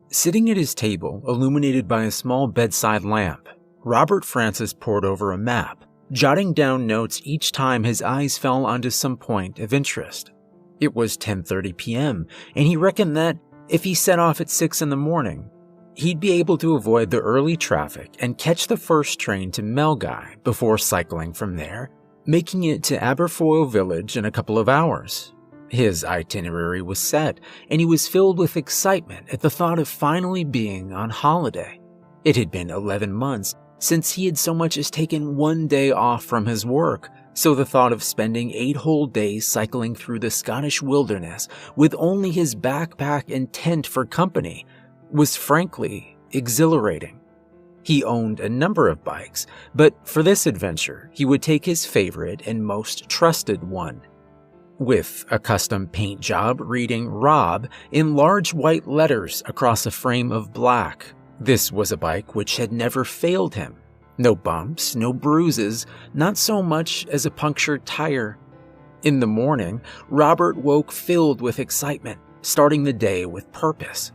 Sitting at his table, illuminated by a small bedside lamp, Robert Francis pored over a map, jotting down notes each time his eyes fell onto some point of interest. It was 10:30 p.m., and he reckoned that if he set off at 6 in the morning, he'd be able to avoid the early traffic and catch the first train to Melgai before cycling from there, making it to Aberfoyle village in a couple of hours. His itinerary was set, and he was filled with excitement at the thought of finally being on holiday. It had been 11 months since he had so much as taken one day off from his work, so the thought of spending 8 whole days cycling through the Scottish wilderness with only his backpack and tent for company was frankly exhilarating. He owned a number of bikes, but for this adventure, he would take his favorite and most trusted one. With a custom paint job reading Rob in large white letters across a frame of black, this was a bike which had never failed him. No bumps, no bruises, not so much as a punctured tire. In the morning, Robert woke filled with excitement, starting the day with purpose.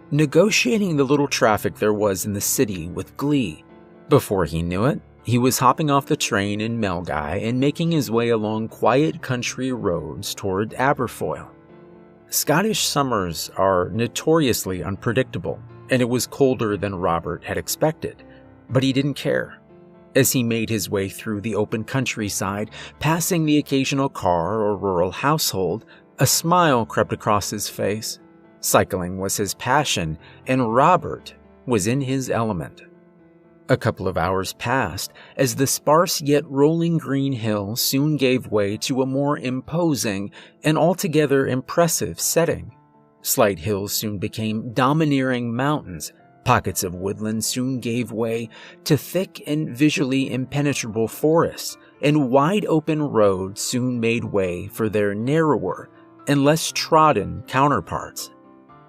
Negotiating the little traffic there was in the city with glee. Before he knew it, he was hopping off the train in Melgai and making his way along quiet country roads toward Aberfoyle. Scottish summers are notoriously unpredictable, and it was colder than Robert had expected, but he didn't care. As he made his way through the open countryside, passing the occasional car or rural household, a smile crept across his face. Cycling was his passion, and Robert was in his element. A couple of hours passed as the sparse yet rolling green hill soon gave way to a more imposing and altogether impressive setting. Slight hills soon became domineering mountains, pockets of woodland soon gave way to thick and visually impenetrable forests, and wide open roads soon made way for their narrower and less trodden counterparts.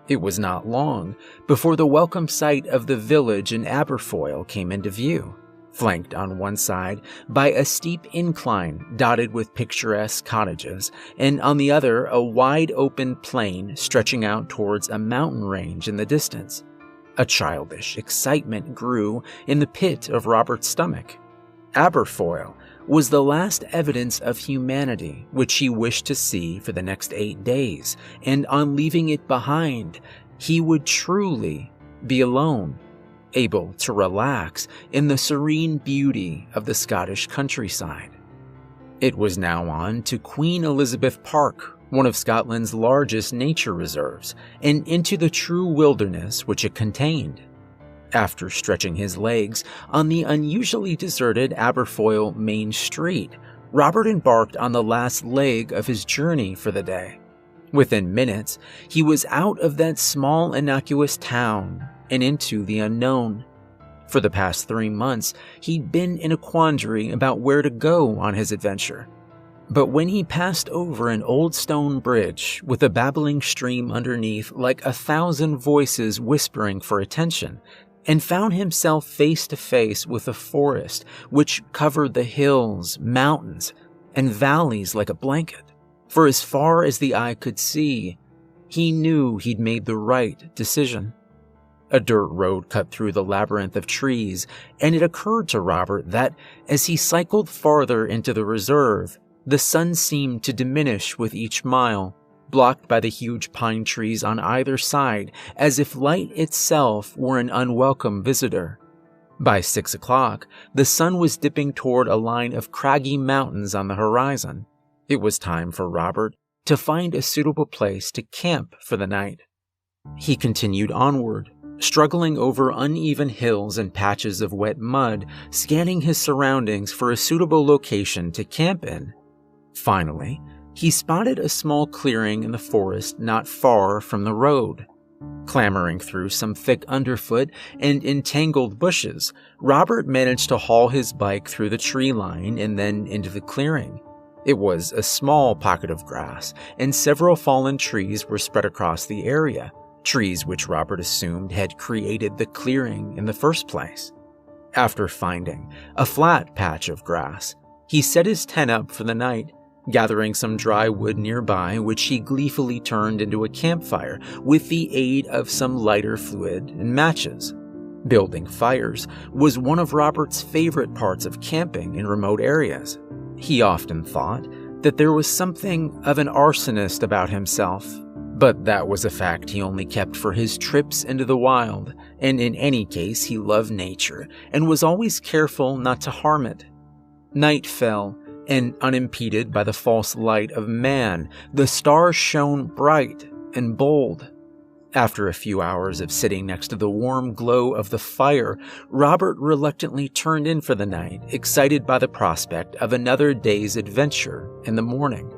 It was not long before the welcome sight of the village in Aberfoyle came into view, flanked on one side by a steep incline dotted with picturesque cottages, and on the other a wide open plain stretching out towards a mountain range in the distance. A childish excitement grew in the pit of Robert's stomach. Aberfoyle was the last evidence of humanity which he wished to see for the next 8 days, and on leaving it behind, he would truly be alone, able to relax in the serene beauty of the Scottish countryside. It was now on to Queen Elizabeth Park, one of Scotland's largest nature reserves, and into the true wilderness which it contained. After stretching his legs on the unusually deserted Aberfoyle Main Street, Robert embarked on the last leg of his journey for the day. Within minutes, he was out of that small innocuous town and into the unknown. For the past 3 months, he'd been in a quandary about where to go on his adventure. But when he passed over an old stone bridge with a babbling stream underneath like 1,000 voices whispering for attention, and found himself face to face with a forest which covered the hills, mountains, and valleys like a blanket, for as far as the eye could see, he knew he'd made the right decision. A dirt road cut through the labyrinth of trees, and it occurred to Robert that as he cycled farther into the reserve, the sun seemed to diminish with each mile, blocked by the huge pine trees on either side, as if light itself were an unwelcome visitor. By 6 o'clock, the sun was dipping toward a line of craggy mountains on the horizon. It was time for Robert to find a suitable place to camp for the night. He continued onward, struggling over uneven hills and patches of wet mud, scanning his surroundings for a suitable location to camp in. Finally, he spotted a small clearing in the forest not far from the road. Clambering through some thick underfoot and entangled bushes, Robert managed to haul his bike through the tree line and then into the clearing. It was a small pocket of grass, and several fallen trees were spread across the area, trees which Robert assumed had created the clearing in the first place. After finding a flat patch of grass, he set his tent up for the night, gathering some dry wood nearby, which he gleefully turned into a campfire with the aid of some lighter fluid and matches. Building fires was one of Robert's favorite parts of camping in remote areas. He often thought that there was something of an arsonist about himself, but that was a fact he only kept for his trips into the wild, and in any case he loved nature and was always careful not to harm it. Night fell, and unimpeded by the false light of man, the stars shone bright and bold. After a few hours of sitting next to the warm glow of the fire, Robert reluctantly turned in for the night, excited by the prospect of another day's adventure in the morning.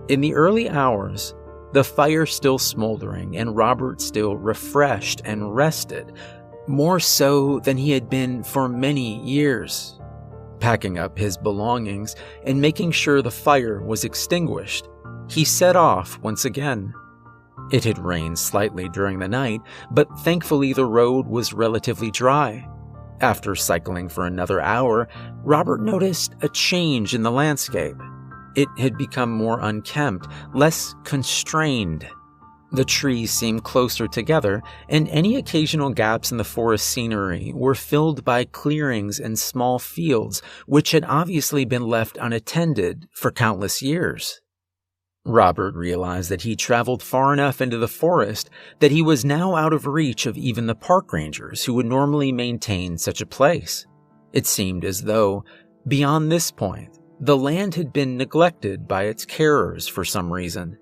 In the early hours, the fire still smoldering and Robert still refreshed and rested, more so than he had been for many years. Packing up his belongings and making sure the fire was extinguished, he set off once again. It had rained slightly during the night, but thankfully the road was relatively dry. After cycling for another hour, Robert noticed a change in the landscape. It had become more unkempt, less constrained. The trees seemed closer together, and any occasional gaps in the forest scenery were filled by clearings and small fields, which had obviously been left unattended for countless years. Robert realized that he traveled far enough into the forest that he was now out of reach of even the park rangers who would normally maintain such a place. It seemed as though, beyond this point, the land had been neglected by its carers for some reason.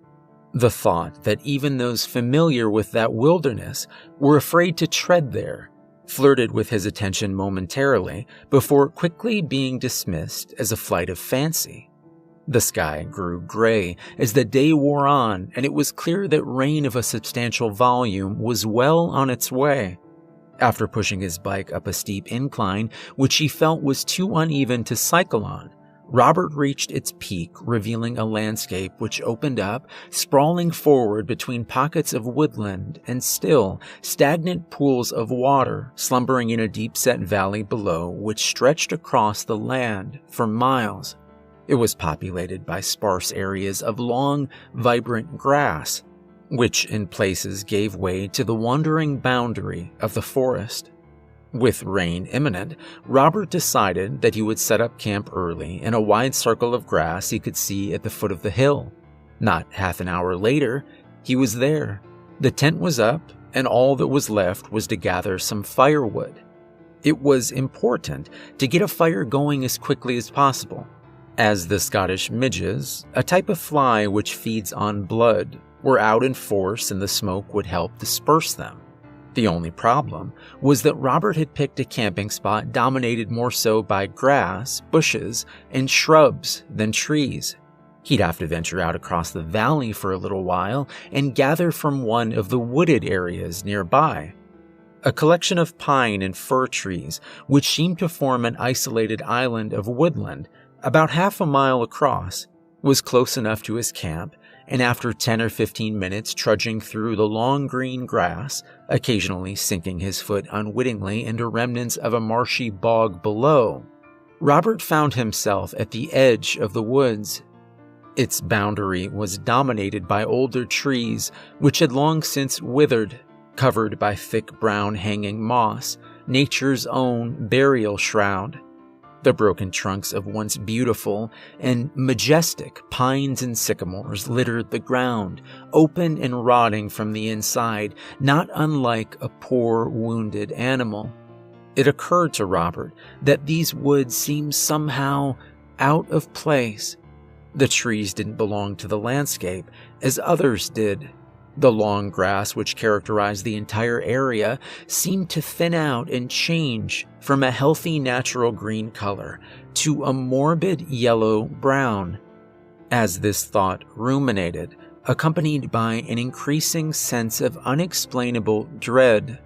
The thought that even those familiar with that wilderness were afraid to tread there flirted with his attention momentarily before quickly being dismissed as a flight of fancy. The sky grew gray as the day wore on, and it was clear that rain of a substantial volume was well on its way. After pushing his bike up a steep incline, which he felt was too uneven to cycle on, Robert reached its peak, revealing a landscape which opened up, sprawling forward between pockets of woodland and still, stagnant pools of water slumbering in a deep-set valley below which stretched across the land for miles. It was populated by sparse areas of long, vibrant grass, which in places gave way to the wandering boundary of the forest. With rain imminent, Robert decided that he would set up camp early in a wide circle of grass he could see at the foot of the hill. Not half an hour later, he was there. The tent was up, and all that was left was to gather some firewood. It was important to get a fire going as quickly as possible, as the Scottish midges, a type of fly which feeds on blood, were out in force and the smoke would help disperse them. The only problem was that Robert had picked a camping spot dominated more so by grass, bushes, and shrubs than trees. He'd have to venture out across the valley for a little while and gather from one of the wooded areas nearby. A collection of pine and fir trees, which seemed to form an isolated island of woodland, about half a mile across, was close enough to his camp, and after 10 or 15 minutes trudging through the long green grass, occasionally sinking his foot unwittingly into remnants of a marshy bog below, Robert found himself at the edge of the woods. Its boundary was dominated by older trees which had long since withered, covered by thick brown hanging moss, nature's own burial shroud. The broken trunks of once beautiful and majestic pines and sycamores littered the ground, open and rotting from the inside, not unlike a poor wounded animal. It occurred to Robert that these woods seemed somehow out of place. The trees didn't belong to the landscape, as others did. The long grass which characterized the entire area seemed to thin out and change from a healthy natural green color to a morbid yellow-brown. As this thought ruminated, accompanied by an increasing sense of unexplainable dread,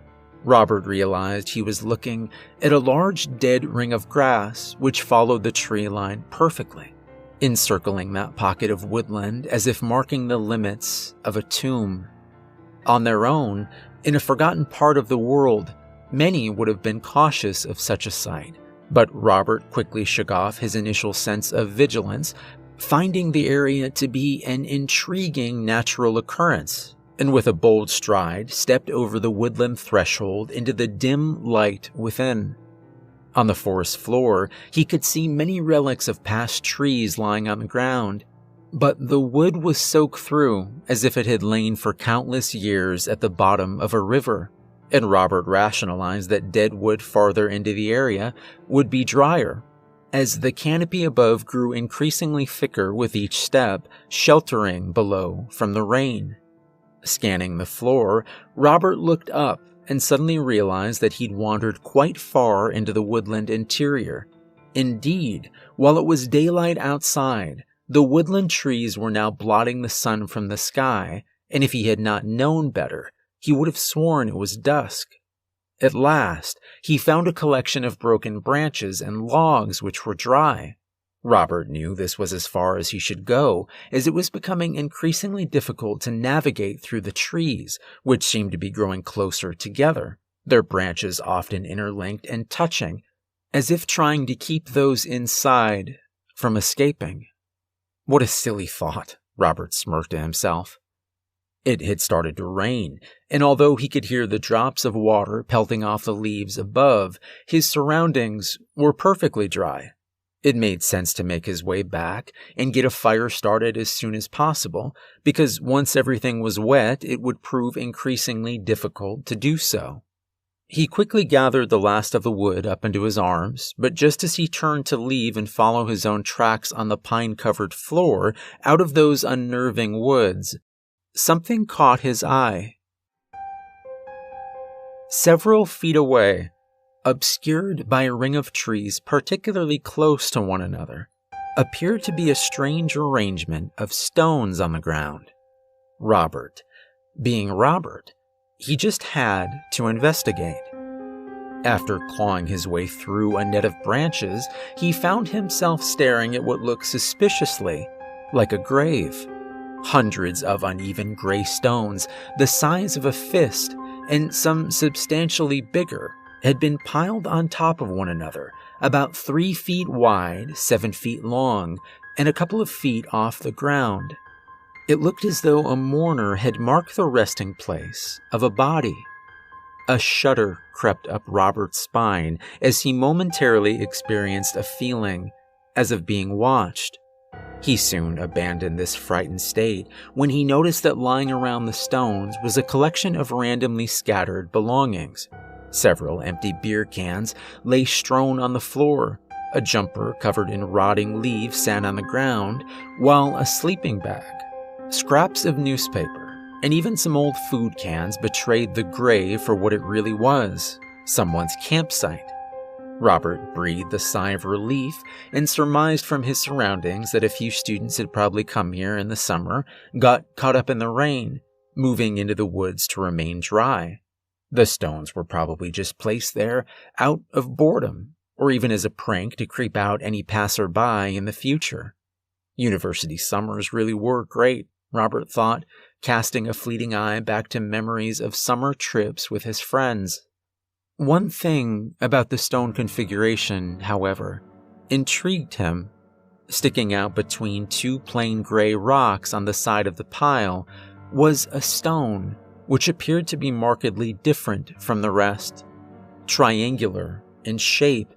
Robert realized he was looking at a large dead ring of grass which followed the tree line perfectly, encircling that pocket of woodland as if marking the limits of a tomb. On their own, in a forgotten part of the world, many would have been cautious of such a sight, but Robert quickly shook off his initial sense of vigilance, finding the area to be an intriguing natural occurrence, and with a bold stride stepped over the woodland threshold into the dim light within. On the forest floor, he could see many relics of past trees lying on the ground, but the wood was soaked through as if it had lain for countless years at the bottom of a river, and Robert rationalized that dead wood farther into the area would be drier, as the canopy above grew increasingly thicker with each step, sheltering below from the rain. Scanning the floor, Robert looked up and suddenly realized that he'd wandered quite far into the woodland interior. Indeed, while it was daylight outside, the woodland trees were now blotting the sun from the sky, and if he had not known better, he would have sworn it was dusk. At last, he found a collection of broken branches and logs which were dry. Robert knew this was as far as he should go, as it was becoming increasingly difficult to navigate through the trees, which seemed to be growing closer together, their branches often interlinked and touching, as if trying to keep those inside from escaping. What a silly thought, Robert smirked to himself. It had started to rain, and although he could hear the drops of water pelting off the leaves above, his surroundings were perfectly dry. It made sense to make his way back and get a fire started as soon as possible, because once everything was wet, it would prove increasingly difficult to do so. He quickly gathered the last of the wood up into his arms, but just as he turned to leave and follow his own tracks on the pine-covered floor out of those unnerving woods, something caught his eye. Several feet away, obscured by a ring of trees particularly close to one another, appeared to be a strange arrangement of stones on the ground. Robert, being Robert, he just had to investigate. After clawing his way through a net of branches, he found himself staring at what looked suspiciously like a grave. Hundreds of uneven gray stones, the size of a fist, and some substantially bigger, had been piled on top of one another, about 3 feet wide, 7 feet long, and a couple of feet off the ground. It looked as though a mourner had marked the resting place of a body. A shudder crept up Robert's spine as he momentarily experienced a feeling as of being watched. He soon abandoned this frightened state when he noticed that lying around the stones was a collection of randomly scattered belongings. Several empty beer cans lay strewn on the floor. A jumper covered in rotting leaves sat on the ground, while a sleeping bag, scraps of newspaper, and even some old food cans betrayed the grave for what it really was, someone's campsite. Robert breathed a sigh of relief and surmised from his surroundings that a few students had probably come here in the summer, got caught up in the rain, moving into the woods to remain dry. The stones were probably just placed there out of boredom, or even as a prank to creep out any passerby in the future. University summers really were great, Robert thought, casting a fleeting eye back to memories of summer trips with his friends. One thing about the stone configuration, however, intrigued him. Sticking out between 2 plain gray rocks on the side of the pile was a stone which appeared to be markedly different from the rest. Triangular in shape,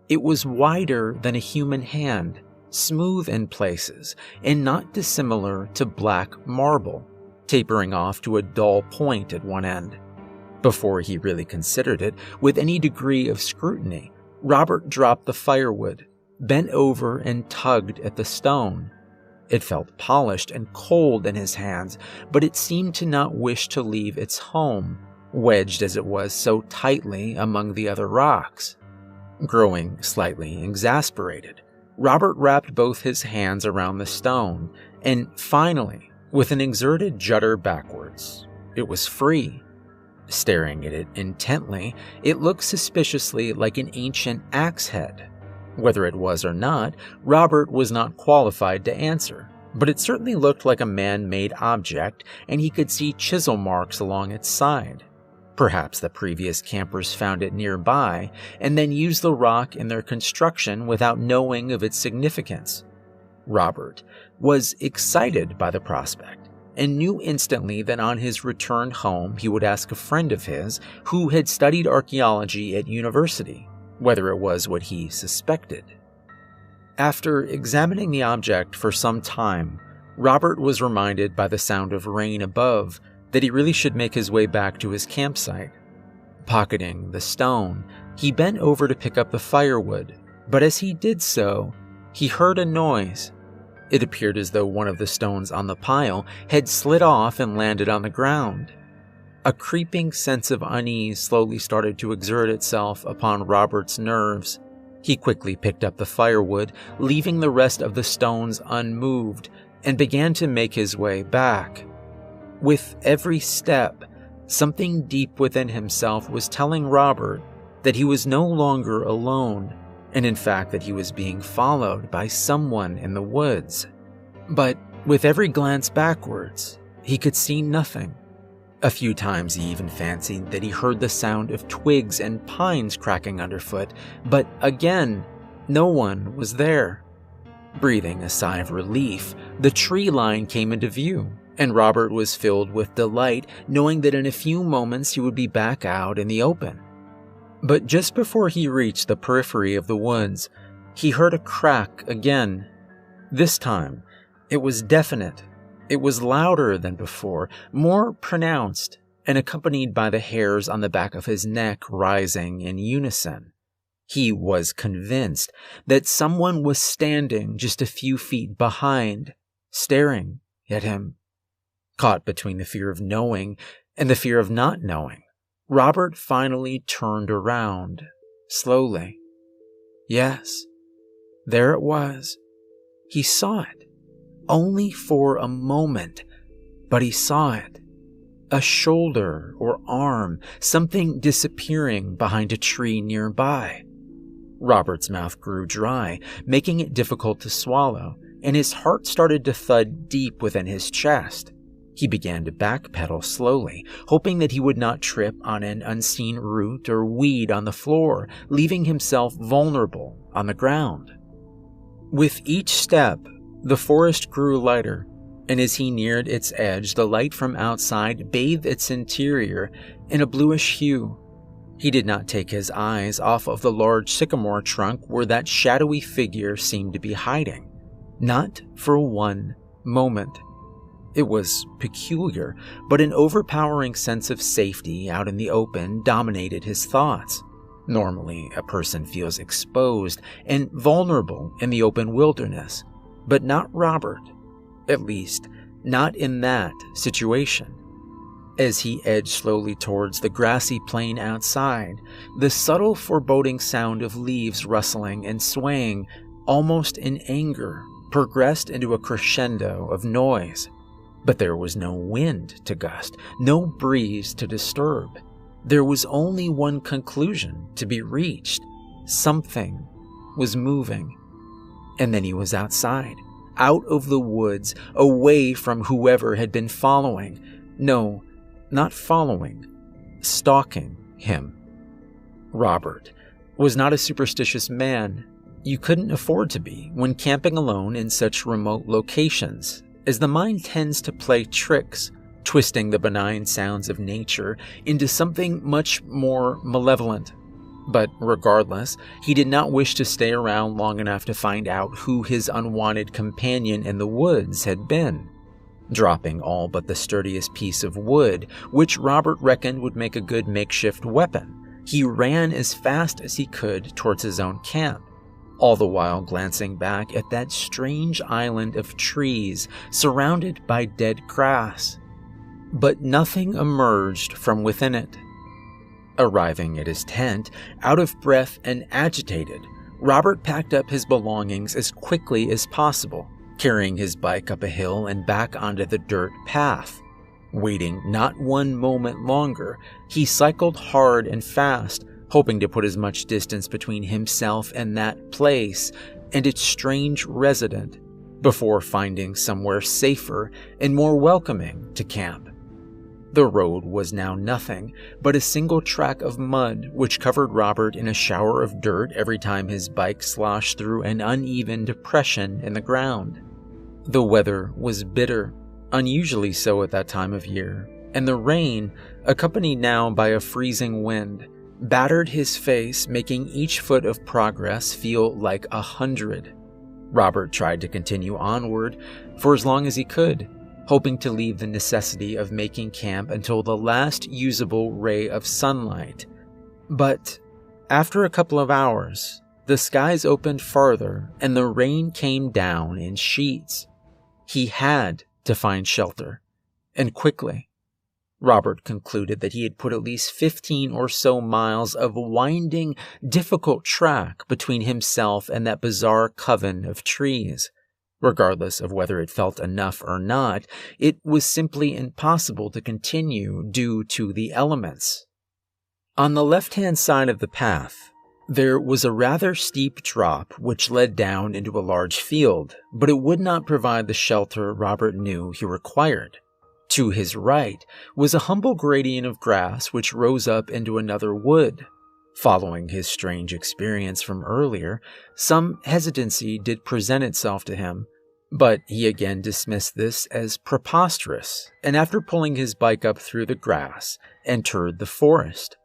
it was wider than a human hand, smooth in places, and not dissimilar to black marble, tapering off to a dull point at one end. Before he really considered it with any degree of scrutiny, Robert dropped the firewood, bent over and tugged at the stone. It felt polished and cold in his hands, but it seemed to not wish to leave its home, wedged as it was so tightly among the other rocks. Growing slightly exasperated, Robert wrapped both his hands around the stone, and finally, with an exerted judder backwards, it was free. Staring at it intently, it looked suspiciously like an ancient axe head. Whether it was or not, Robert was not qualified to answer, but it certainly looked like a man-made object, and he could see chisel marks along its side. Perhaps the previous campers found it nearby, and then used the rock in their construction without knowing of its significance. Robert was excited by the prospect and knew instantly that on his return home he would ask a friend of his who had studied archaeology at university whether it was what he suspected. After examining the object for some time, Robert was reminded by the sound of rain above that he really should make his way back to his campsite. Pocketing the stone, he bent over to pick up the firewood, but as he did so, he heard a noise. It appeared as though one of the stones on the pile had slid off and landed on the ground. A creeping sense of unease slowly started to exert itself upon Robert's nerves. He quickly picked up the firewood, leaving the rest of the stones unmoved, and began to make his way back. With every step, something deep within himself was telling Robert that he was no longer alone, and in fact that he was being followed by someone in the woods. But with every glance backwards, he could see nothing. A few times he even fancied that he heard the sound of twigs and pines cracking underfoot, but again, no one was there. Breathing a sigh of relief, the tree line came into view, and Robert was filled with delight knowing that in a few moments he would be back out in the open. But just before he reached the periphery of the woods, he heard a crack again. This time, it was definite. It was louder than before, more pronounced, and accompanied by the hairs on the back of his neck rising in unison. He was convinced that someone was standing just a few feet behind, staring at him. Caught between the fear of knowing and the fear of not knowing, Robert finally turned around, slowly. Yes, there it was. He saw it. Only for a moment, but he saw it. A shoulder or arm, something disappearing behind a tree nearby. Robert's mouth grew dry, making it difficult to swallow, and his heart started to thud deep within his chest. He began to backpedal slowly, hoping that he would not trip on an unseen root or weed on the floor, leaving himself vulnerable on the ground. With each step, the forest grew lighter, and as he neared its edge, the light from outside bathed its interior in a bluish hue. He did not take his eyes off of the large sycamore trunk where that shadowy figure seemed to be hiding. Not for one moment. It was peculiar, but an overpowering sense of safety out in the open dominated his thoughts. Normally, a person feels exposed and vulnerable in the open wilderness. But not Robert, at least not in that situation. As he edged slowly towards the grassy plain outside, the subtle foreboding sound of leaves rustling and swaying, almost in anger, progressed into a crescendo of noise. But there was no wind to gust, no breeze to disturb. There was only one conclusion to be reached. Something was moving. And then he was outside, out of the woods, away from whoever had been following. No, not following, stalking him. Robert was not a superstitious man. You couldn't afford to be when camping alone in such remote locations, as the mind tends to play tricks, twisting the benign sounds of nature into something much more malevolent. But regardless, he did not wish to stay around long enough to find out who his unwanted companion in the woods had been. Dropping all but the sturdiest piece of wood, which Robert reckoned would make a good makeshift weapon, he ran as fast as he could towards his own camp, all the while glancing back at that strange island of trees surrounded by dead grass. But nothing emerged from within it. Arriving at his tent, out of breath and agitated, Robert packed up his belongings as quickly as possible, carrying his bike up a hill and back onto the dirt path. Waiting not one moment longer, he cycled hard and fast, hoping to put as much distance between himself and that place and its strange resident, before finding somewhere safer and more welcoming to camp. The road was now nothing but a single track of mud which covered Robert in a shower of dirt every time his bike sloshed through an uneven depression in the ground. The weather was bitter, unusually so at that time of year, and the rain, accompanied now by a freezing wind, battered his face, making each foot of progress feel like 100. Robert tried to continue onward for as long as he could, hoping to leave the necessity of making camp until the last usable ray of sunlight. But after a couple of hours, the skies opened farther and the rain came down in sheets. He had to find shelter, and quickly. Robert concluded that he had put at least 15 or so miles of winding, difficult track between himself and that bizarre coven of trees. Regardless of whether it felt enough or not, it was simply impossible to continue due to the elements. On the left-hand side of the path, there was a rather steep drop which led down into a large field, but it would not provide the shelter Robert knew he required. To his right was a humble gradient of grass which rose up into another wood. Following his strange experience from earlier, some hesitancy did present itself to him, but he again dismissed this as preposterous, and after pulling his bike up through the grass, entered the forest.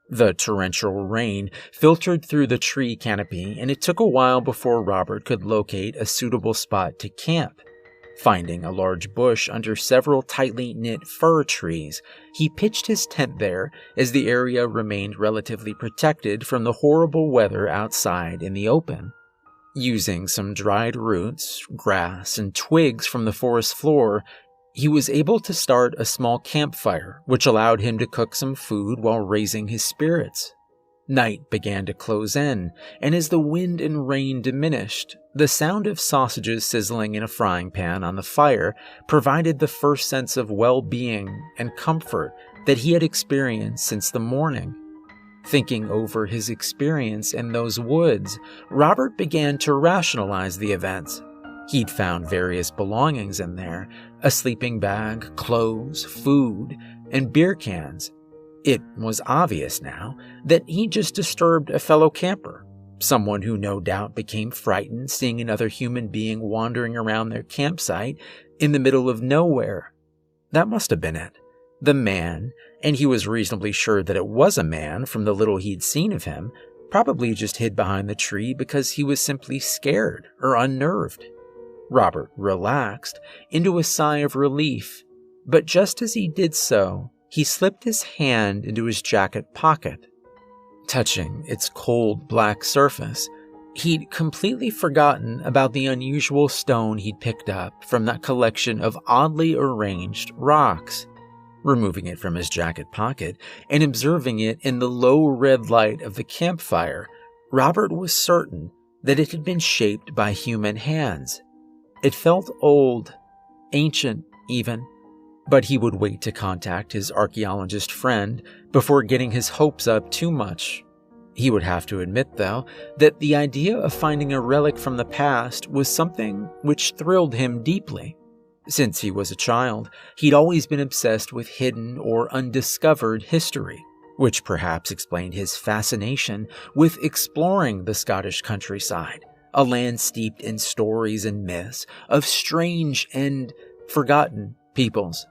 The torrential rain filtered through the tree canopy, and it took a while before Robert could locate a suitable spot to camp. Finding a large bush under several tightly knit fir trees, he pitched his tent there as the area remained relatively protected from the horrible weather outside in the open. Using some dried roots, grass, and twigs from the forest floor, he was able to start a small campfire, which allowed him to cook some food while raising his spirits. Night began to close in, and as the wind and rain diminished, the sound of sausages sizzling in a frying pan on the fire provided the first sense of well-being and comfort that he had experienced since the morning. Thinking over his experience in those woods, Robert began to rationalize the events. He'd found various belongings in there, a sleeping bag, clothes, food, and beer cans. It was obvious now that he just disturbed a fellow camper, someone who no doubt became frightened seeing another human being wandering around their campsite in the middle of nowhere. That must have been it. The man, and he was reasonably sure that it was a man from the little he'd seen of him, probably just hid behind the tree because he was simply scared or unnerved. Robert relaxed into a sigh of relief, but just as he did so, he slipped his hand into his jacket pocket. Touching its cold black surface, he'd completely forgotten about the unusual stone he'd picked up from that collection of oddly arranged rocks. Removing it from his jacket pocket and observing it in the low red light of the campfire, Robert was certain that it had been shaped by human hands. It felt old, ancient even, but he would wait to contact his archaeologist friend before getting his hopes up too much. He would have to admit, though, that the idea of finding a relic from the past was something which thrilled him deeply. Since he was a child, he'd always been obsessed with hidden or undiscovered history, which perhaps explained his fascination with exploring the Scottish countryside, a land steeped in stories and myths of strange and forgotten peoples.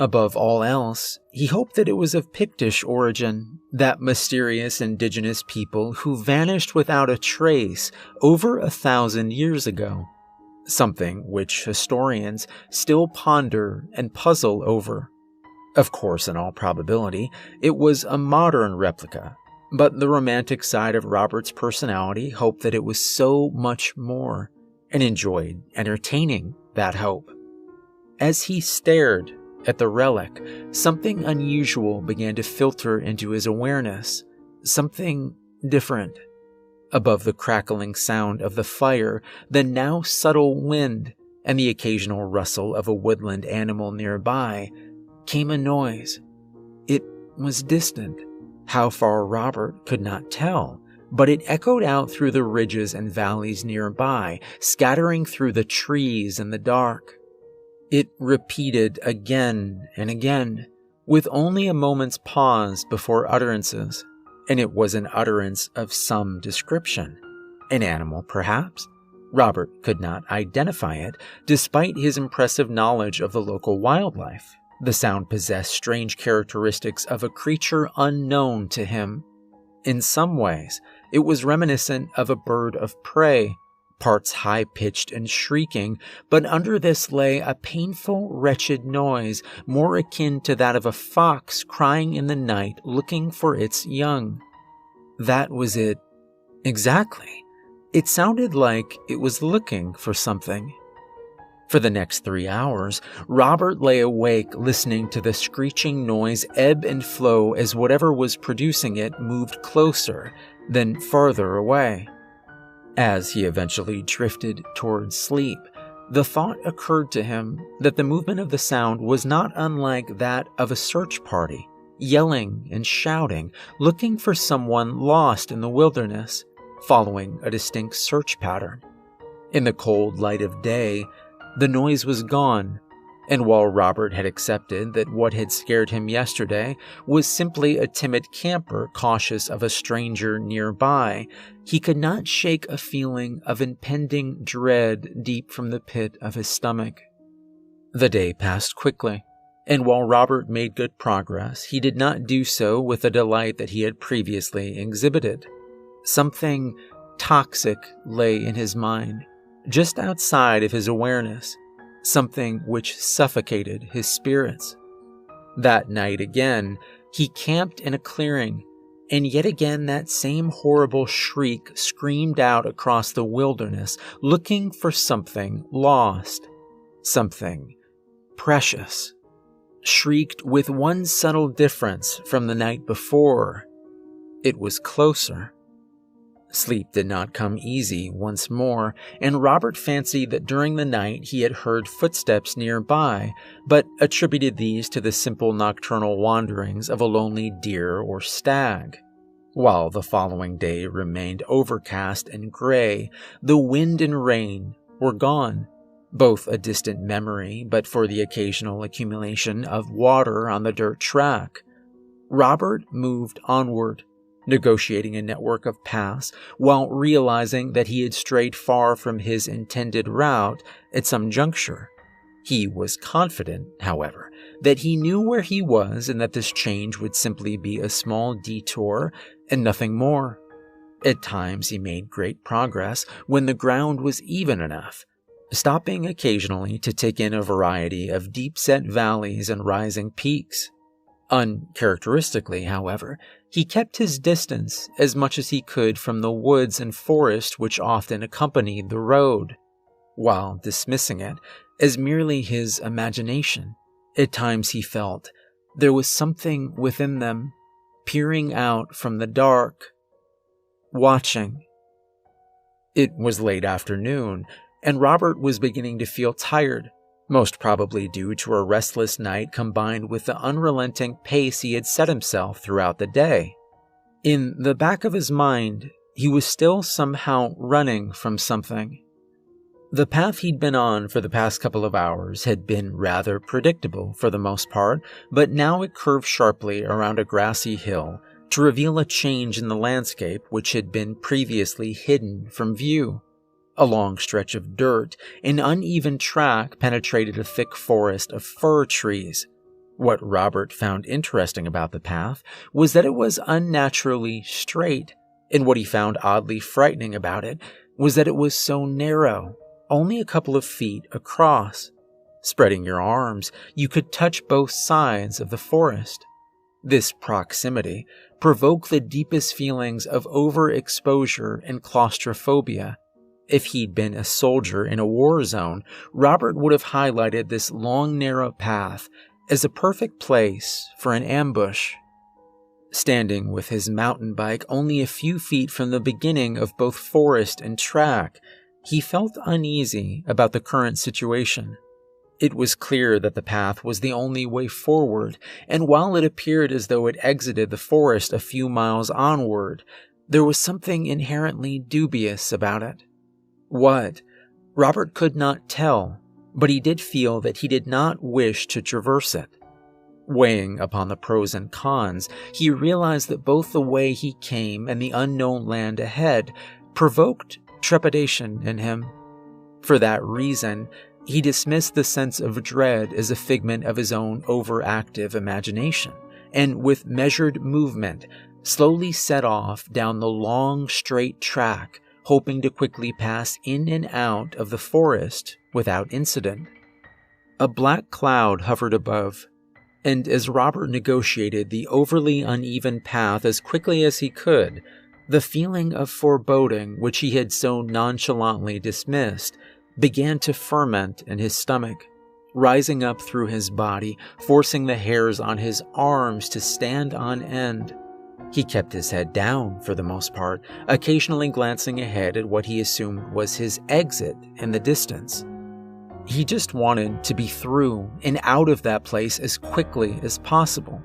Above all else, he hoped that it was of Pictish origin, that mysterious indigenous people who vanished without a trace over 1,000 years ago. Something which historians still ponder and puzzle over. Of course, in all probability, it was a modern replica, but the romantic side of Robert's personality hoped that it was so much more, and enjoyed entertaining that hope. As he stared at the relic, something unusual began to filter into his awareness, something different. Above the crackling sound of the fire, the now subtle wind, and the occasional rustle of a woodland animal nearby, came a noise. It was distant. How far Robert could not tell, but it echoed out through the ridges and valleys nearby, scattering through the trees in the dark. It repeated again and again, with only a moment's pause before utterances, and it was an utterance of some description. An animal, perhaps? Robert could not identify it, despite his impressive knowledge of the local wildlife. The sound possessed strange characteristics of a creature unknown to him. In some ways, it was reminiscent of a bird of prey, parts high-pitched and shrieking, but under this lay a painful, wretched noise, more akin to that of a fox crying in the night looking for its young. That was it. Exactly. It sounded like it was looking for something. For the next 3 hours, Robert lay awake listening to the screeching noise ebb and flow as whatever was producing it moved closer, then farther away. As he eventually drifted towards sleep, the thought occurred to him that the movement of the sound was not unlike that of a search party, yelling and shouting, looking for someone lost in the wilderness, following a distinct search pattern. In the cold light of day, the noise was gone, and while Robert had accepted that what had scared him yesterday was simply a timid camper cautious of a stranger nearby, he could not shake a feeling of impending dread deep from the pit of his stomach. The day passed quickly, and while Robert made good progress, he did not do so with the delight that he had previously exhibited. Something toxic lay in his mind, just outside of his awareness, something which suffocated his spirits. That night again, he camped in a clearing, and yet again that same horrible shriek screamed out across the wilderness, looking for something lost, something precious. Shrieked with one subtle difference from the night before. It was closer. Sleep did not come easy once more, and Robert fancied that during the night he had heard footsteps nearby, but attributed these to the simple nocturnal wanderings of a lonely deer or stag. While the following day remained overcast and gray, the wind and rain were gone, both a distant memory but for the occasional accumulation of water on the dirt track. Robert moved onward, negotiating a network of paths while realizing that he had strayed far from his intended route at some juncture. He was confident, however, that he knew where he was and that this change would simply be a small detour and nothing more. At times he made great progress when the ground was even enough, stopping occasionally to take in a variety of deep-set valleys and rising peaks. Uncharacteristically, however, he kept his distance as much as he could from the woods and forest which often accompanied the road, while dismissing it as merely his imagination. At times he felt there was something within them, peering out from the dark, watching. It was late afternoon, and Robert was beginning to feel tired, most probably due to a restless night combined with the unrelenting pace he had set himself throughout the day. In the back of his mind, he was still somehow running from something. The path he'd been on for the past couple of hours had been rather predictable for the most part, but now it curved sharply around a grassy hill to reveal a change in the landscape which had been previously hidden from view. A long stretch of dirt, an uneven track penetrated a thick forest of fir trees. What Robert found interesting about the path was that it was unnaturally straight, and what he found oddly frightening about it was that it was so narrow, only a couple of feet across. Spreading your arms, you could touch both sides of the forest. This proximity provoked the deepest feelings of overexposure and claustrophobia. If he'd been a soldier in a war zone, Robert would have highlighted this long, narrow path as a perfect place for an ambush. Standing with his mountain bike only a few feet from the beginning of both forest and track, he felt uneasy about the current situation. It was clear that the path was the only way forward, and while it appeared as though it exited the forest a few miles onward, there was something inherently dubious about it. What? Robert could not tell, but he did feel that he did not wish to traverse it. Weighing upon the pros and cons, he realized that both the way he came and the unknown land ahead provoked trepidation in him. For that reason, he dismissed the sense of dread as a figment of his own overactive imagination, and with measured movement, slowly set off down the long, straight track, hoping to quickly pass in and out of the forest without incident. A black cloud hovered above, and as Robert negotiated the overly uneven path as quickly as he could, the feeling of foreboding which he had so nonchalantly dismissed began to ferment in his stomach, rising up through his body, forcing the hairs on his arms to stand on end. He kept his head down for the most part, occasionally glancing ahead at what he assumed was his exit in the distance. He just wanted to be through and out of that place as quickly as possible.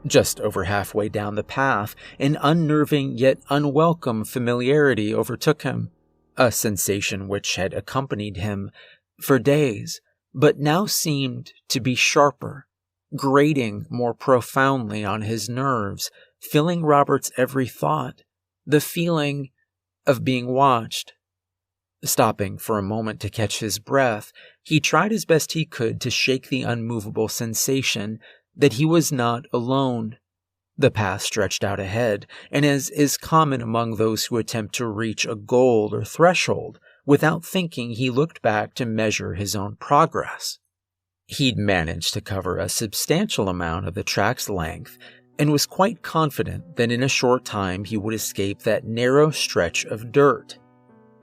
Just over halfway down the path, an unnerving yet unwelcome familiarity overtook him, a sensation which had accompanied him for days, but now seemed to be sharper, grating more profoundly on his nerves, filling Robert's every thought, the feeling of being watched. Stopping for a moment to catch his breath, he tried as best he could to shake the unmovable sensation that he was not alone. The path stretched out ahead, and as is common among those who attempt to reach a goal or threshold, without thinking he looked back to measure his own progress. He'd managed to cover a substantial amount of the track's length, and was quite confident that in a short time he would escape that narrow stretch of dirt.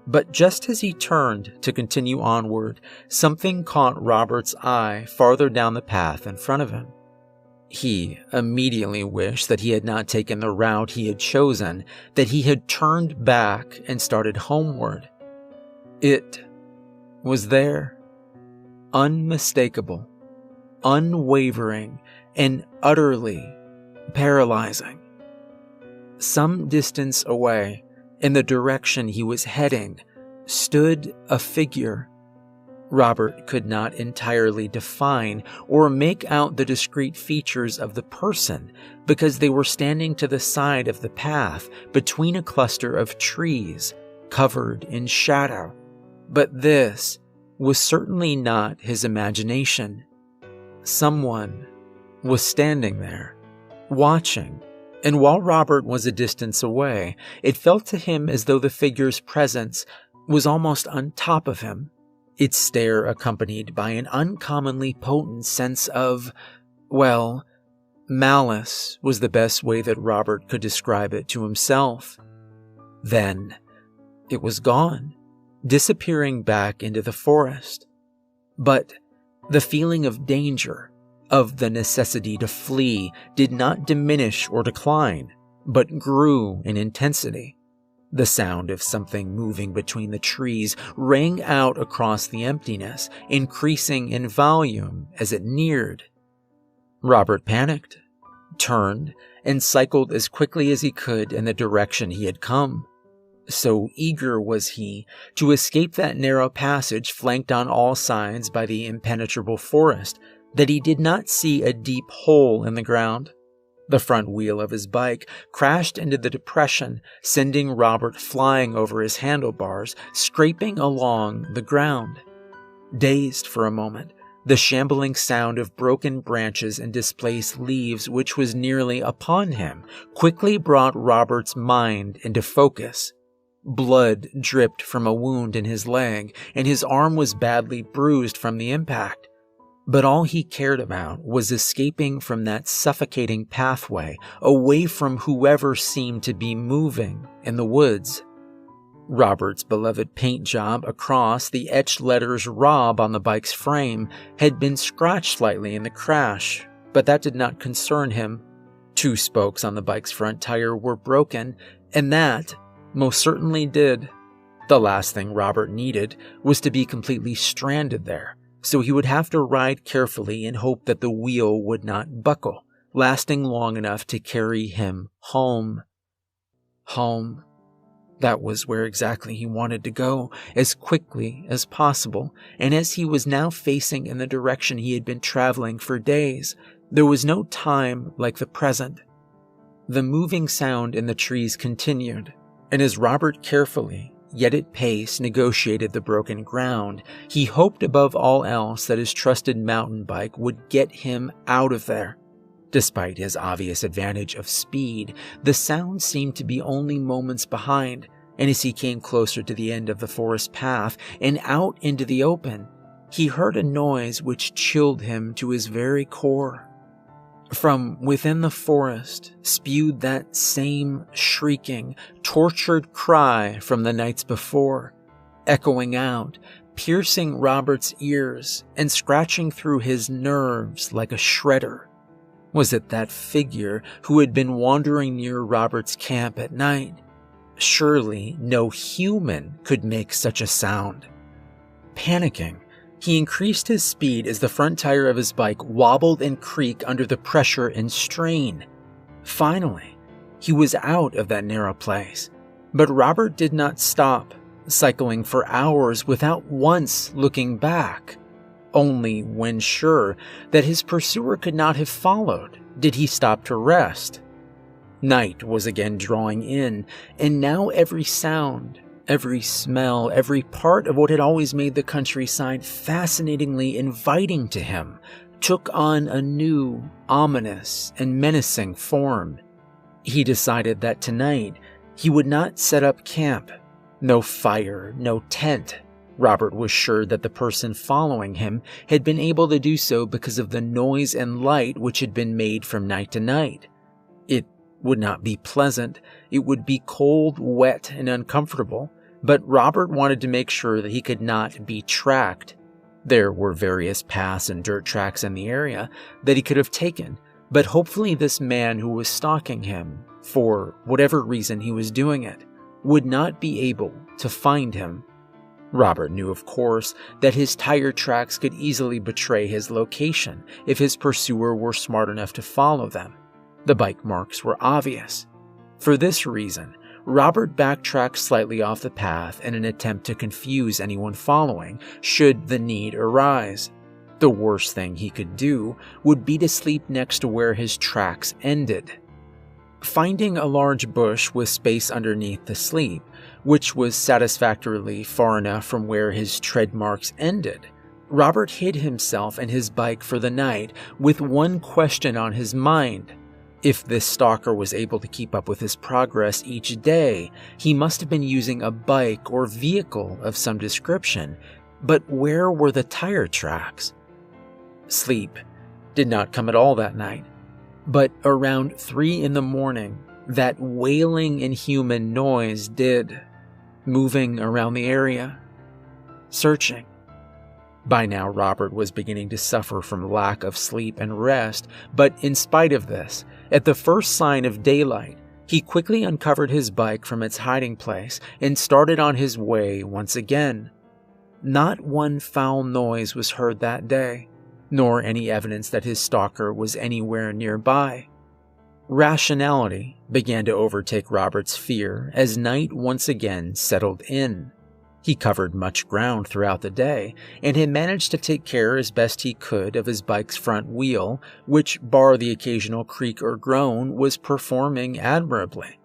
But just as he turned to continue onward, something caught Robert's eye farther down the path in front of him. He immediately wished that he had not taken the route he had chosen, that he had turned back and started homeward. It was there, unmistakable, unwavering, and utterly paralyzing. Some distance away, in the direction he was heading, stood a figure. Robert could not entirely define or make out the discrete features of the person because they were standing to the side of the path between a cluster of trees covered in shadow. But this was certainly not his imagination. Someone was standing there, watching, and while Robert was a distance away, it felt to him as though the figure's presence was almost on top of him, its stare accompanied by an uncommonly potent sense of, well, malice was the best way that Robert could describe it to himself. Then it was gone, disappearing back into the forest. But the feeling of danger, of the necessity to flee, did not diminish or decline, but grew in intensity. The sound of something moving between the trees rang out across the emptiness, increasing in volume as it neared. Robert panicked, turned, and cycled as quickly as he could in the direction he had come. So eager was he to escape that narrow passage flanked on all sides by the impenetrable forest that he did not see a deep hole in the ground. The front wheel of his bike crashed into the depression, sending Robert flying over his handlebars, scraping along the ground. Dazed for a moment, the shambling sound of broken branches and displaced leaves which was nearly upon him quickly brought Robert's mind into focus. Blood dripped from a wound in his leg, and his arm was badly bruised from the impact. But all he cared about was escaping from that suffocating pathway, away from whoever seemed to be moving in the woods. Robert's beloved paint job across the etched letters "Rob" on the bike's frame had been scratched slightly in the crash, but that did not concern him. 2 spokes on the bike's front tire were broken, and that most certainly did. The last thing Robert needed was to be completely stranded there, so he would have to ride carefully and hope that the wheel would not buckle, lasting long enough to carry him home. Home. That was where exactly he wanted to go, as quickly as possible, and as he was now facing in the direction he had been traveling for days, There was no time like the present. The moving sound in the trees continued, and as Robert carefully, yet at pace, negotiated the broken ground, he hoped above all else that his trusted mountain bike would get him out of there. Despite his obvious advantage of speed, the sound seemed to be only moments behind, and as he came closer to the end of the forest path and out into the open, he heard a noise which chilled him to his very core. From within the forest spewed that same shrieking, tortured cry from the nights before, echoing out, piercing Robert's ears and scratching through his nerves like a shredder. Was it that figure who had been wandering near Robert's camp at night? Surely no human could make such a sound. Panicking, he increased his speed as the front tire of his bike wobbled and creaked under the pressure and strain. Finally, he was out of that narrow place, but Robert did not stop, cycling for hours without once looking back. Only when sure that his pursuer could not have followed did he stop to rest. Night was again drawing in, and now every sound, every smell, every part of what had always made the countryside fascinatingly inviting to him took on a new, ominous, and menacing form. He decided that tonight he would not set up camp. No fire, no tent. Robert was sure that the person following him had been able to do so because of the noise and light which had been made from night to night. It would not be pleasant. It would be cold, wet, and uncomfortable, but Robert wanted to make sure that he could not be tracked. There were various paths and dirt tracks in the area that he could have taken, but hopefully this man who was stalking him, for whatever reason he was doing it, would not be able to find him. Robert knew, of course, that his tire tracks could easily betray his location if his pursuer were smart enough to follow them. The bike marks were obvious. For this reason, Robert backtracked slightly off the path in an attempt to confuse anyone following, should the need arise. The worst thing he could do would be to sleep next to where his tracks ended. Finding a large bush with space underneath to sleep, which was satisfactorily far enough from where his tread marks ended, Robert hid himself and his bike for the night with one question on his mind. If this stalker was able to keep up with his progress each day, he must have been using a bike or vehicle of some description, but where were the tire tracks? Sleep did not come at all that night, but around 3 a.m, that wailing inhuman noise did, moving around the area, searching. By now, Robert was beginning to suffer from lack of sleep and rest, but in spite of this, at the first sign of daylight, he quickly uncovered his bike from its hiding place and started on his way once again. Not one foul noise was heard that day, nor any evidence that his stalker was anywhere nearby. Rationality began to overtake Robert's fear as night once again settled in. He covered much ground throughout the day and had managed to take care as best he could of his bike's front wheel, which, bar the occasional creak or groan, was performing admirably.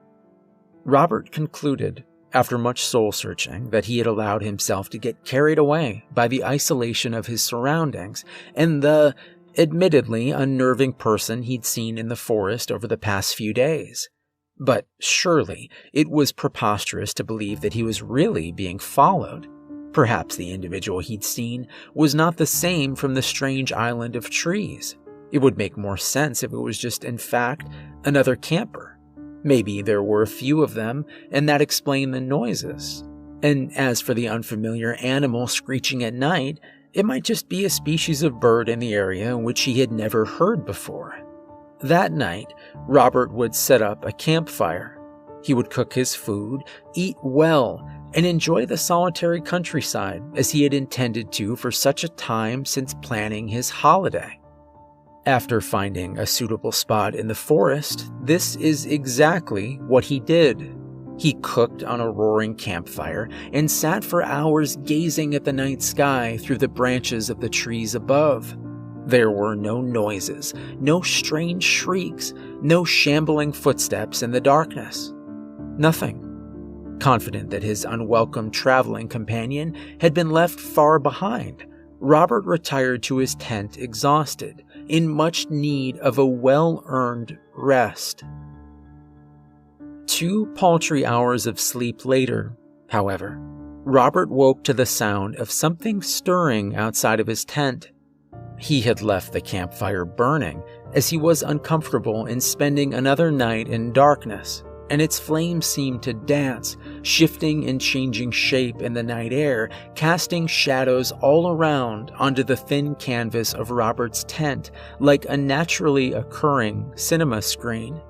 Robert concluded, after much soul-searching, that he had allowed himself to get carried away by the isolation of his surroundings and the admittedly unnerving person he'd seen in the forest over the past few days. But surely it was preposterous to believe that he was really being followed. Perhaps the individual he'd seen was not the same from the strange island of trees. It would make more sense if it was just, in fact, another camper. Maybe there were a few of them, and that explained the noises. And as for the unfamiliar animal screeching at night, it might just be a species of bird in the area which he had never heard before. That night, Robert would set up a campfire. He would cook his food, eat well, and enjoy the solitary countryside as he had intended to for such a time since planning his holiday. After finding a suitable spot in the forest, this is exactly what he did. He cooked on a roaring campfire and sat for hours gazing at the night sky through the branches of the trees above. There were no noises, no strange shrieks, no shambling footsteps in the darkness. Nothing. Confident that his unwelcome traveling companion had been left far behind, Robert retired to his tent exhausted, in much need of a well-earned rest. 2 paltry hours of sleep later, however, Robert woke to the sound of something stirring outside of his tent. He had left the campfire burning, as he was uncomfortable in spending another night in darkness, and its flames seemed to dance, shifting and changing shape in the night air, casting shadows all around onto the thin canvas of Robert's tent like a naturally occurring cinema screen.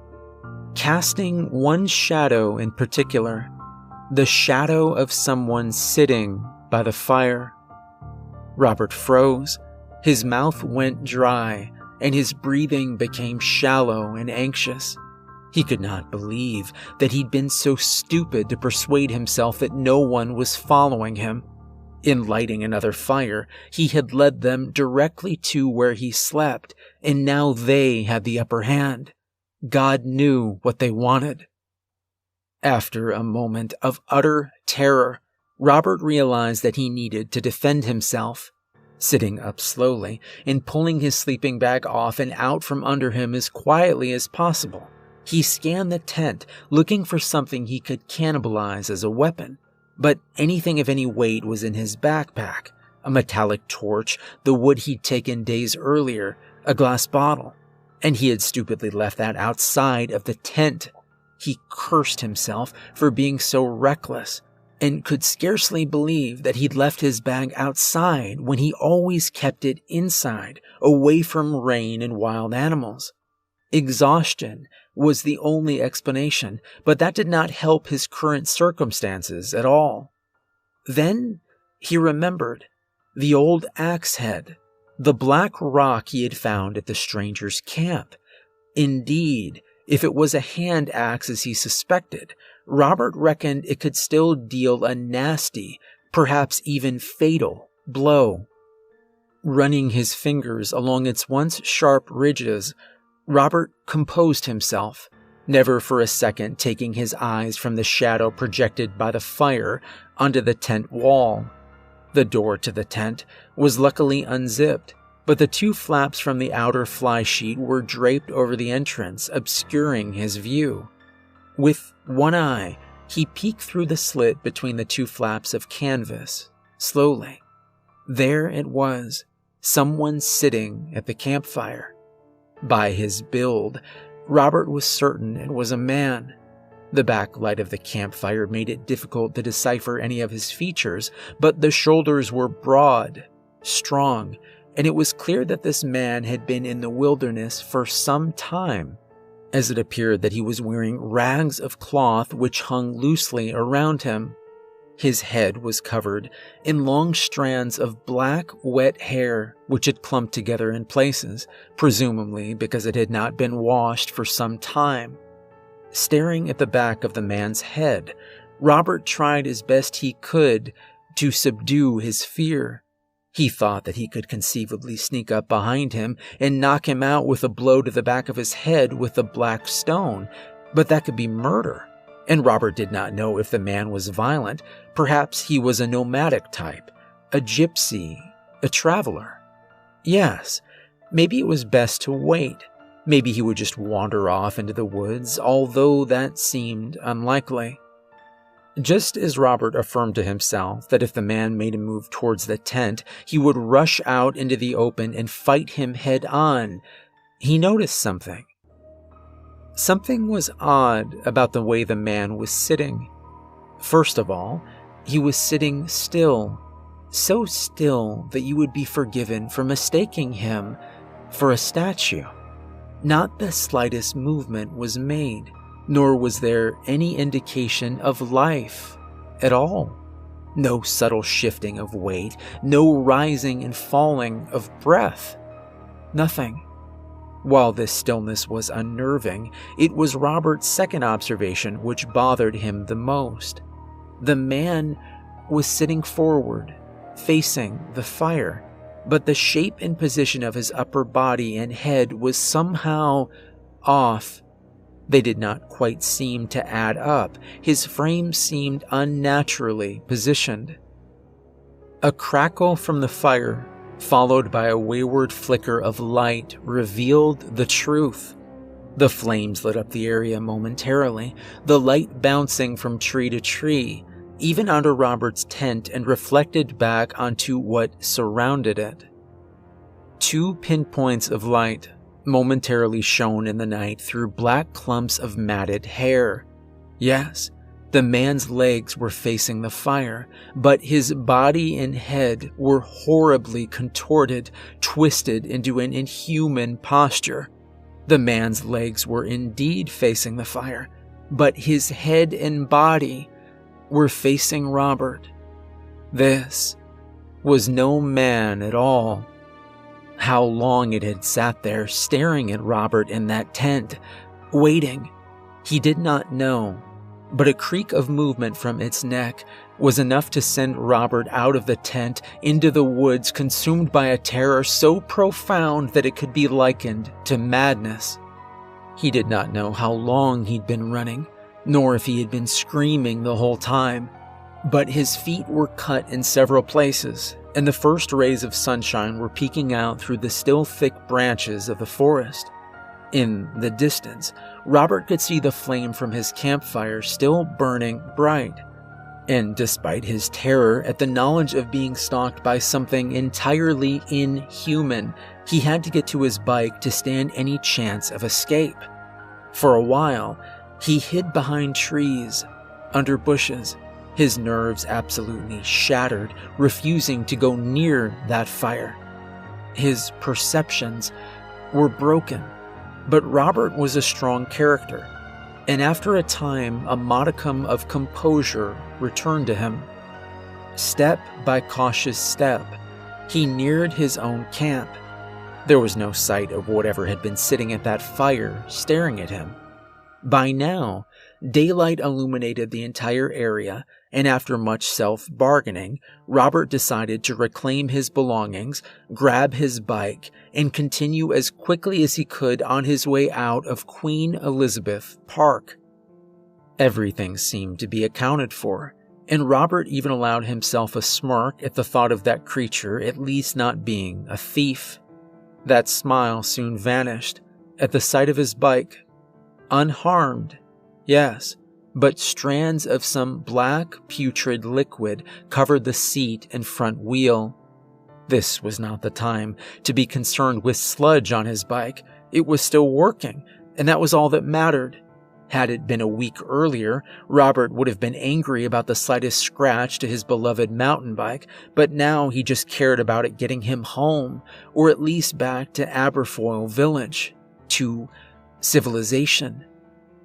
Casting one shadow in particular, the shadow of someone sitting by the fire. Robert froze, his mouth went dry, and his breathing became shallow and anxious. He could not believe that he'd been so stupid to persuade himself that no one was following him. In lighting another fire, he had led them directly to where he slept, and now they had the upper hand. God knew what they wanted. After a moment of utter terror, Robert realized that he needed to defend himself. Sitting up slowly and pulling his sleeping bag off and out from under him as quietly as possible, he scanned the tent, looking for something he could cannibalize as a weapon. But anything of any weight was in his backpack: a metallic torch, the wood he'd taken days earlier, a glass bottle. And he had stupidly left that outside of the tent. He cursed himself for being so reckless, and could scarcely believe that he'd left his bag outside when he always kept it inside, away from rain and wild animals. Exhaustion was the only explanation, but that did not help his current circumstances at all. Then he remembered the old axe head, the black rock he had found at the stranger's camp. Indeed, if it was a hand axe as he suspected, Robert reckoned it could still deal a nasty, perhaps even fatal, blow. Running his fingers along its once sharp ridges, Robert composed himself, never for a second taking his eyes from the shadow projected by the fire onto the tent wall. The door to the tent was luckily unzipped, but the 2 flaps from the outer fly sheet were draped over the entrance, obscuring his view. With one eye, he peeked through the slit between the 2 flaps of canvas, slowly. There it was, someone sitting at the campfire. By his build, Robert was certain it was a man. The backlight of the campfire made it difficult to decipher any of his features, but the shoulders were broad, strong, and it was clear that this man had been in the wilderness for some time, as it appeared that he was wearing rags of cloth which hung loosely around him. His head was covered in long strands of black, wet hair which had clumped together in places, presumably because it had not been washed for some time. Staring at the back of the man's head, Robert tried as best he could to subdue his fear. He thought that he could conceivably sneak up behind him and knock him out with a blow to the back of his head with a black stone, but that could be murder. And Robert did not know if the man was violent. Perhaps he was a nomadic type, a gypsy, a traveler. Yes, maybe it was best to wait. Maybe he would just wander off into the woods, although that seemed unlikely. Just as Robert affirmed to himself that if the man made a move towards the tent, he would rush out into the open and fight him head on, he noticed something. Something was odd about the way the man was sitting. First of all, he was sitting still, so still that you would be forgiven for mistaking him for a statue. Not the slightest movement was made, nor was there any indication of life at all. No subtle shifting of weight, no rising and falling of breath. Nothing. While this stillness was unnerving, it was Robert's second observation which bothered him the most. The man was sitting forward, facing the fire, but the shape and position of his upper body and head was somehow off. They did not quite seem to add up. His frame seemed unnaturally positioned. A crackle from the fire, followed by a wayward flicker of light, revealed the truth. The flames lit up the area momentarily, the light bouncing from tree to tree, even under Robert's tent, and reflected back onto what surrounded it. 2 pinpoints of light momentarily shone in the night through black clumps of matted hair. Yes, the man's legs were facing the fire, but his body and head were horribly contorted, twisted into an inhuman posture. The man's legs were indeed facing the fire, but his head and body were facing Robert. This was no man at all. How long it had sat there staring at Robert in that tent, waiting, he did not know, but a creak of movement from its neck was enough to send Robert out of the tent into the woods, consumed by a terror so profound that it could be likened to madness. He did not know how long he'd been running, nor if he had been screaming the whole time, but his feet were cut in several places, and the first rays of sunshine were peeking out through the still thick branches of the forest. In the distance, Robert could see the flame from his campfire still burning bright, and despite his terror at the knowledge of being stalked by something entirely inhuman, he had to get to his bike to stand any chance of escape. For a while, he hid behind trees, under bushes, his nerves absolutely shattered, refusing to go near that fire. His perceptions were broken, but Robert was a strong character, and after a time, a modicum of composure returned to him. Step by cautious step, he neared his own camp. There was no sight of whatever had been sitting at that fire staring at him. By now, daylight illuminated the entire area, and after much self-bargaining, Robert decided to reclaim his belongings, grab his bike, and continue as quickly as he could on his way out of Queen Elizabeth Park. Everything seemed to be accounted for, and Robert even allowed himself a smirk at the thought of that creature at least not being a thief. That smile soon vanished at the sight of his bike. Unharmed, yes, but strands of some black, putrid liquid covered the seat and front wheel. This was not the time to be concerned with sludge on his bike. It was still working, and that was all that mattered. Had it been a week earlier, Robert would have been angry about the slightest scratch to his beloved mountain bike, but now he just cared about it getting him home, or at least back to Aberfoyle Village, to civilization.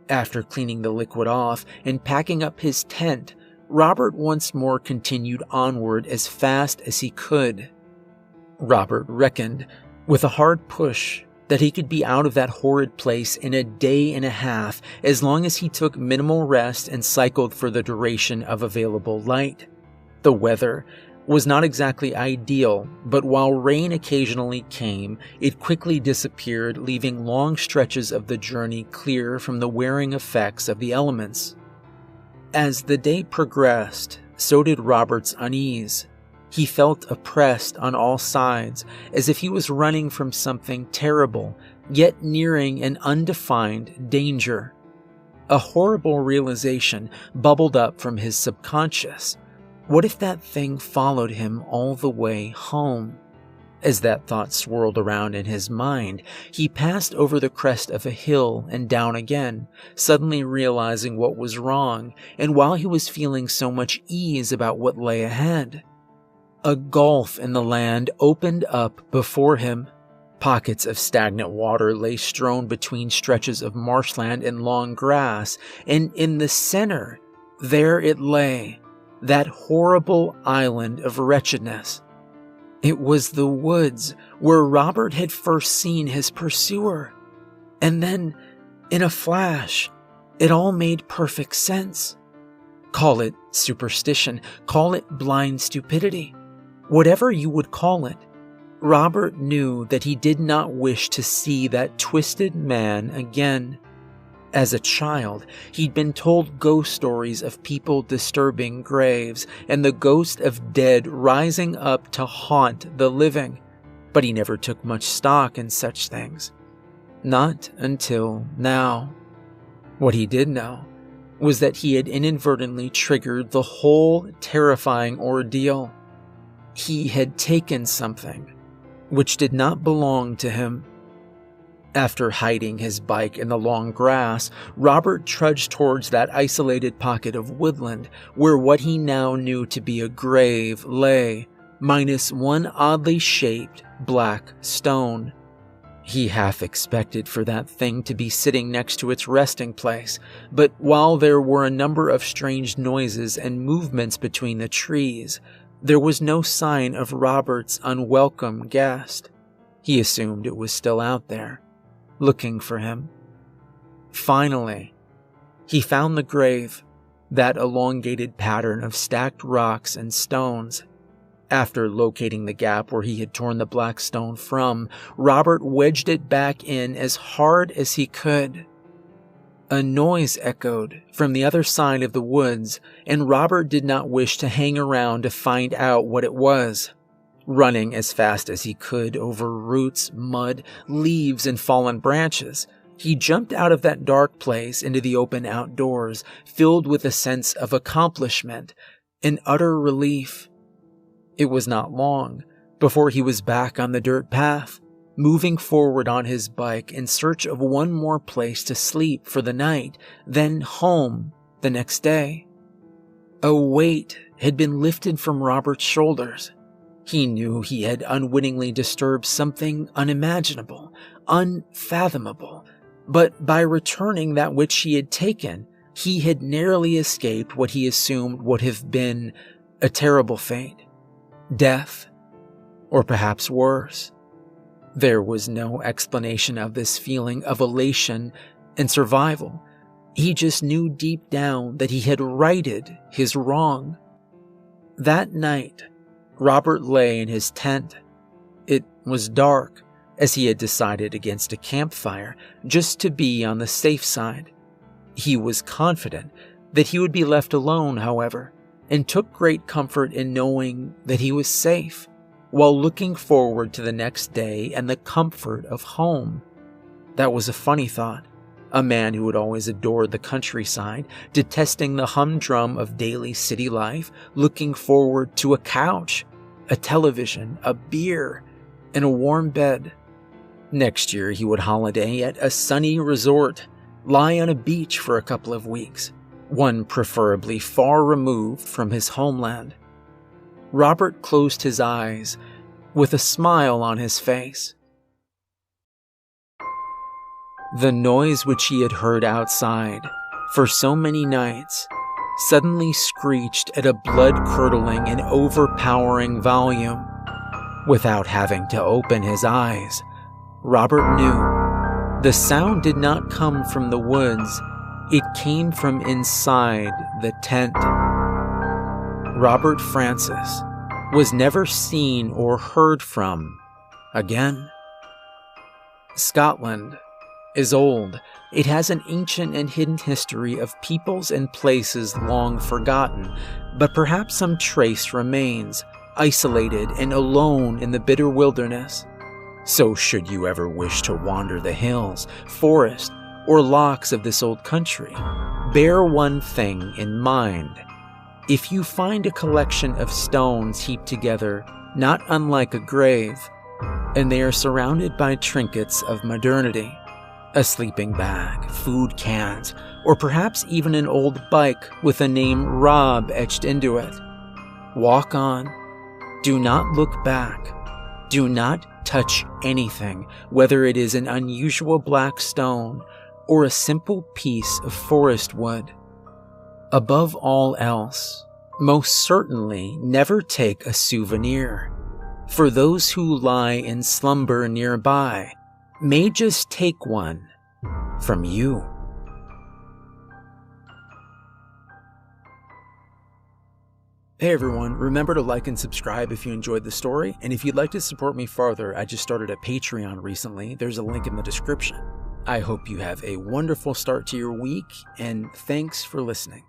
After cleaning the liquid off and packing up his tent, Robert once more continued onward as fast as he could. Robert reckoned, with a hard push, that he could be out of that horrid place in a day and a half as long as he took minimal rest and cycled for the duration of available light. The weather was not exactly ideal, but while rain occasionally came, it quickly disappeared, leaving long stretches of the journey clear from the wearing effects of the elements. As the day progressed, so did Robert's unease. He felt oppressed on all sides, as if he was running from something terrible, yet nearing an undefined danger. A horrible realization bubbled up from his subconscious. What if that thing followed him all the way home? As that thought swirled around in his mind, he passed over the crest of a hill and down again, suddenly realizing what was wrong, and while he was feeling so much ease about what lay ahead, a gulf in the land opened up before him. Pockets of stagnant water lay strewn between stretches of marshland and long grass, and in the center, there it lay, that horrible island of wretchedness. It was the woods where Robert had first seen his pursuer. And then, in a flash, it all made perfect sense. Call it superstition, call it blind stupidity. Whatever you would call it, Robert knew that he did not wish to see that twisted man again. As a child, he'd been told ghost stories of people disturbing graves and the ghost of dead rising up to haunt the living, but he never took much stock in such things. Not until now. What he did know was that he had inadvertently triggered the whole terrifying ordeal. He had taken something which did not belong to him. After hiding his bike in the long grass, Robert trudged towards that isolated pocket of woodland where what he now knew to be a grave lay, minus one oddly shaped black stone. He half expected for that thing to be sitting next to its resting place, but while there were a number of strange noises and movements between the trees, there was no sign of Robert's unwelcome guest. He assumed it was still out there, looking for him. Finally, he found the grave, that elongated pattern of stacked rocks and stones. After locating the gap where he had torn the black stone from, Robert wedged it back in as hard as he could. A noise echoed from the other side of the woods, and Robert did not wish to hang around to find out what it was. Running as fast as he could over roots, mud, leaves, and fallen branches, he jumped out of that dark place into the open outdoors, filled with a sense of accomplishment and utter relief. It was not long before he was back on the dirt path, moving forward on his bike in search of one more place to sleep for the night, then home the next day. A weight had been lifted from Robert's shoulders. He knew he had unwittingly disturbed something unimaginable, unfathomable, but by returning that which he had taken, he had narrowly escaped what he assumed would have been a terrible fate. Death, or perhaps worse. There was no explanation of this feeling of elation and survival. He just knew deep down that he had righted his wrong. That night, Robert lay in his tent. It was dark, as he had decided against a campfire, just to be on the safe side. He was confident that he would be left alone, however, and took great comfort in knowing that he was safe, while looking forward to the next day and the comfort of home. That was a funny thought. A man who had always adored the countryside, detesting the humdrum of daily city life, looking forward to a couch, a television, a beer, and a warm bed. Next year he would holiday at a sunny resort, lie on a beach for a couple of weeks, one preferably far removed from his homeland. Robert closed his eyes with a smile on his face. The noise which he had heard outside for so many nights suddenly screeched at a blood-curdling and overpowering volume. Without having to open his eyes, Robert knew the sound did not come from the woods. It came from inside the tent. Robert Francis was never seen or heard from again. Scotland is old. It has an ancient and hidden history of peoples and places long forgotten, but perhaps some trace remains, isolated and alone in the bitter wilderness. So should you ever wish to wander the hills, forest, or lochs of this old country, bear one thing in mind. If you find a collection of stones heaped together, not unlike a grave, and they are surrounded by trinkets of modernity, a sleeping bag, food cans, or perhaps even an old bike with the name Rob etched into it, walk on. Do not look back. Do not touch anything, whether it is an unusual black stone or a simple piece of forest wood. Above all else, most certainly never take a souvenir, for those who lie in slumber nearby may just take one from you. Hey everyone, remember to like and subscribe if you enjoyed the story, and if you'd like to support me farther, I just started a Patreon recently. There's a link in the description. I hope you have a wonderful start to your week, and thanks for listening.